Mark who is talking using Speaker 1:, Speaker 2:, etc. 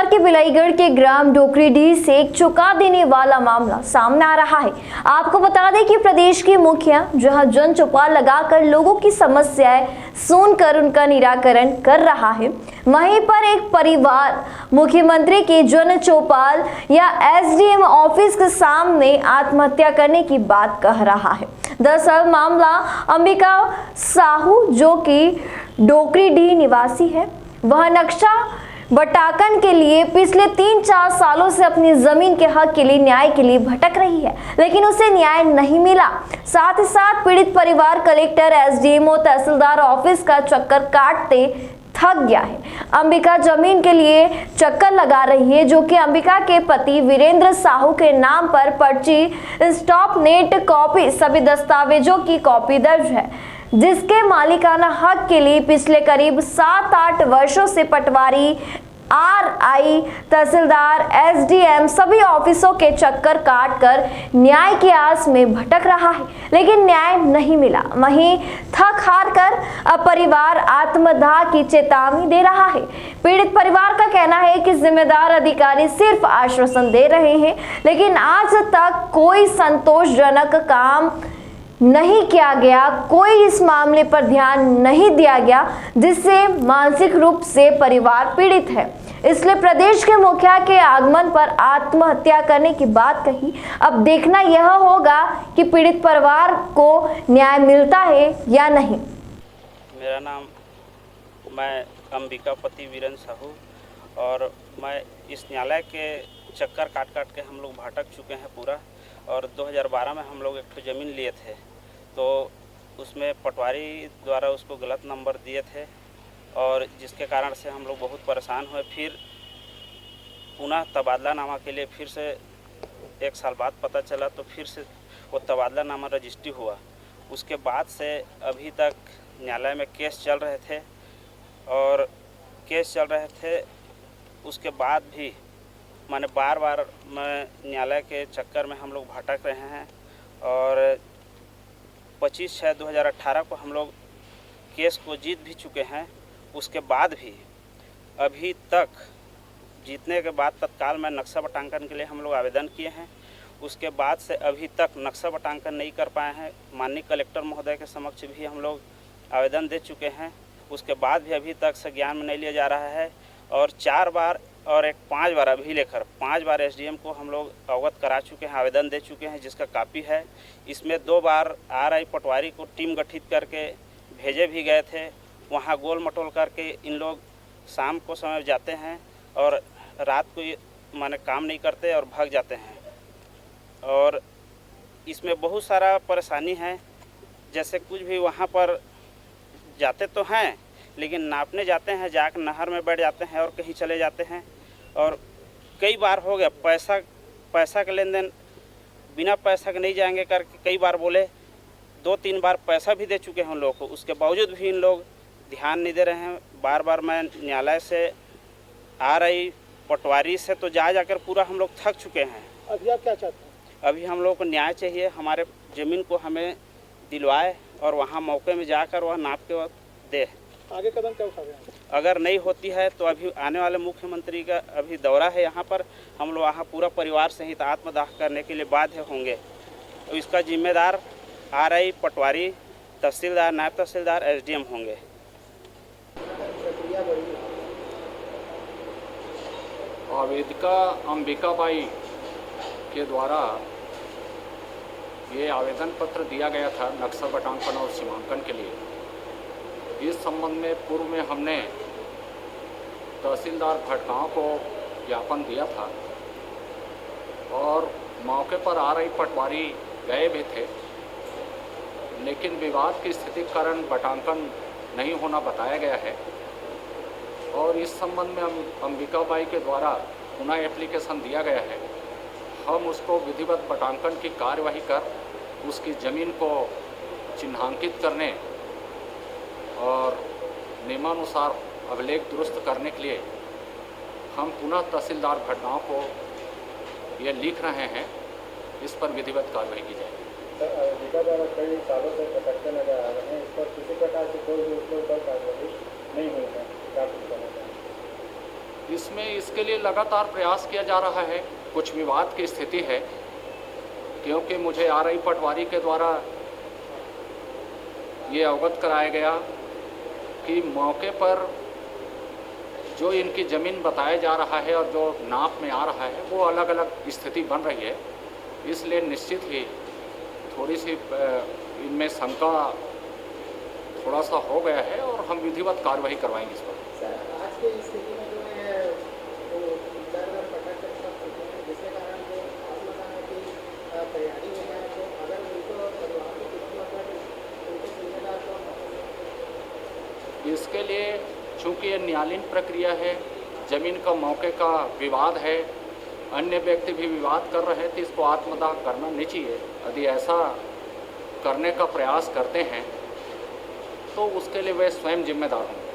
Speaker 1: बिहार के बिलाईगढ़ के ग्राम डोकरीडीह से एक चौंका देने वाला मामला सामने आ रहा है। आपको बता दें कि प्रदेश के मुखिया जहां जन चौपाल लगाकर लोगों की समस्याएं सुनकर उनका निराकरण कर रहा है, वहीं पर एक परिवार मुख्यमंत्री के जन चौपाल या एसडीएम ऑफिस के सामने आत्महत्या करने की बात कह रहा है। दरअसल मामला अंबिका साहू, जो कि डोकरीडीह निवासी है, वह नक्शा बटाकन के लिए पिछले 3-4 सालों से अपनी जमीन के हक के लिए न्याय के लिए भटक रही है, लेकिन उसे न्याय नहीं मिला। साथ ही साथ पीड़ित परिवार कलेक्टर, एसडीएम और तहसीलदार ऑफिस का चक्कर काटते थक गया है। अंबिका जमीन के लिए चक्कर लगा रही है, जो कि अंबिका के पति वीरेंद्र साहू के नाम पर पर्ची, स्टॉप नेट कॉपी, सभी दस्तावेजों की कॉपी दर्ज है, जिसके मालिकाना हक के लिए पिछले करीब 7-8 वर्षों से पटवारी, आरआई, तहसीलदार, एसडीएम सभी ऑफिसों के चक्कर काटकर न्याय की आस में भटक रहा है, लेकिन न्याय नहीं मिला। वहीं थक हार कर अब परिवार आत्मदाह की चेतावनी दे रहा है। पीड़ित परिवार का कहना है कि जिम्मेदार अधिकारी सिर्फ आश्वासन दे रहे हैं, लेकिन आज तक कोई संतोषजनक काम नहीं किया गया, कोई इस मामले पर ध्यान नहीं दिया गया, जिससे मानसिक रूप से परिवार पीड़ित है। इसलिए प्रदेश के मुखिया के आगमन पर आत्महत्या करने की बात कही। अब देखना यह होगा कि पीड़ित परिवार को न्याय मिलता है या नहीं।
Speaker 2: मेरा नाम, मैं अंबिका पति वीरेंद्र साहू, और मैं इस न्यायालय के चक्कर काट काट के हम लोग भटक चुके हैं पूरा। और 2012 में हम लोग एक ज़मीन लिए थे, तो उसमें पटवारी द्वारा उसको गलत नंबर दिए थे, और जिसके कारण से हम लोग बहुत परेशान हुए। फिर पुनः तबादलानामा के लिए फिर से 1 साल बाद पता चला, तो फिर से वो तबादलानामा रजिस्ट्री हुआ। उसके बाद से अभी तक न्यायालय में केस चल रहे थे, और केस चल रहे थे उसके बाद भी माने बार बार न्यायालय के चक्कर में हम लोग भटक रहे हैं। और 25/6/2018 को हम लोग केस को जीत भी चुके हैं। उसके बाद भी अभी तक जीतने के बाद तत्काल में नक्शा बटांकन के लिए हम लोग आवेदन किए हैं। उसके बाद से अभी तक नक्शा बटांकन नहीं कर पाए हैं। माननीय कलेक्टर महोदय के समक्ष भी हम लोग आवेदन दे चुके हैं। उसके बाद भी अभी तक संज्ञान में नहीं लिया जा रहा है। और 4 बार और 5 बार अभी लेकर 5 बार एसडीएम को हम लोग अवगत करा चुके हैं, आवेदन दे चुके हैं, जिसका कापी है। इसमें 2 बार आरआई पटवारी को टीम गठित करके भेजे भी गए थे। वहाँ गोल मटोल करके इन लोग शाम को समय जाते हैं और रात को माने काम नहीं करते और भाग जाते हैं। और इसमें बहुत सारा परेशानी है। जैसे कुछ भी वहाँ पर जाते तो हैं, लेकिन नापने जाते हैं, जाकर नहर में बैठ जाते हैं और कहीं चले जाते हैं। और कई बार हो गया पैसा का लेन देन, बिना पैसा के नहीं जाएंगे करके कई बार बोले। 2-3 बार पैसा भी दे चुके हैं उन लोगों को, उसके बावजूद भी इन लोग ध्यान नहीं दे रहे हैं। बार बार मैं न्यायालय से आ रही पटवारी से तो जाकर पूरा हम लोग थक चुके हैं।
Speaker 3: अभी आप क्या चाहते हैं?
Speaker 2: अभी हम लोग को न्याय चाहिए, हमारे ज़मीन को हमें दिलवाए और वहाँ मौके में जाकर वह नाप के दे।
Speaker 3: आगे कदम क्या उठा रहे हैं?
Speaker 2: अगर नहीं होती है तो अभी आने वाले मुख्यमंत्री का अभी दौरा है यहाँ पर, हम लोग वहाँ पूरा परिवार सहित आत्मदाह करने के लिए बाध्य होंगे। तो इसका जिम्मेदार आरआई, पटवारी, तहसीलदार, नायब तहसीलदार, एसडीएम होंगे।
Speaker 4: आवेदिका अंबिकाबाई के द्वारा ये आवेदन पत्र दिया गया था नक्शा बटांकन और सीमांकन के लिए। इस संबंध में पूर्व में हमने तहसीलदार भटगांव को ज्ञापन दिया था और मौके पर आरआई पटवारी गए भी थे, लेकिन विवाद की स्थिति के कारण बटांकन नहीं होना बताया गया है। और इस संबंध में अंबिकाबाई के द्वारा पुनः एप्लीकेशन दिया गया है। हम उसको विधिवत बटांकन की कार्यवाही कर उसकी ज़मीन को चिन्हांकित करने और नियमानुसार अभिलेख दुरुस्त करने के लिए हम पुनः तहसीलदार भटगांव को ये लिख रहे हैं। इस पर विधिवत कार्रवाई की जाएगी।
Speaker 3: कई सालों से भटकते नजर आ रहे हैं, इस पर किसी प्रकार की कोई भी उसके ऊपर कार्रवाई नहीं हुई है।
Speaker 4: इसमें इसके लिए लगातार प्रयास किया जा रहा है। कुछ विवाद की स्थिति है, क्योंकि मुझे RI पटवारी के द्वारा ये अवगत कराया गया कि मौके पर जो इनकी ज़मीन बताया जा रहा है और जो नाप में आ रहा है वो अलग अलग स्थिति बन रही है। इसलिए निश्चित ही थोड़ी सी इनमें शंका थोड़ा सा हो गया है और हम विधिवत कार्रवाई करवाएंगे इस पर।
Speaker 3: सर, आज की स्थिति में जो है वो इधर-उधर भटकते हैं, जिसके कारण जो आशंका है कि तैयारी हो जाए, तो अगर उनको परिवार को कुछ अगर उनके जिम्मेदार कौन है?
Speaker 4: इसके लिए चूँकि ये न्यायालयीन प्रक्रिया है, ज़मीन का मौके का विवाद है, अन्य व्यक्ति भी विवाद कर रहे थे, इसको आत्मदाह करना नहीं चाहिए। यदि ऐसा करने का प्रयास करते हैं तो उसके लिए वे स्वयं जिम्मेदार होंगे।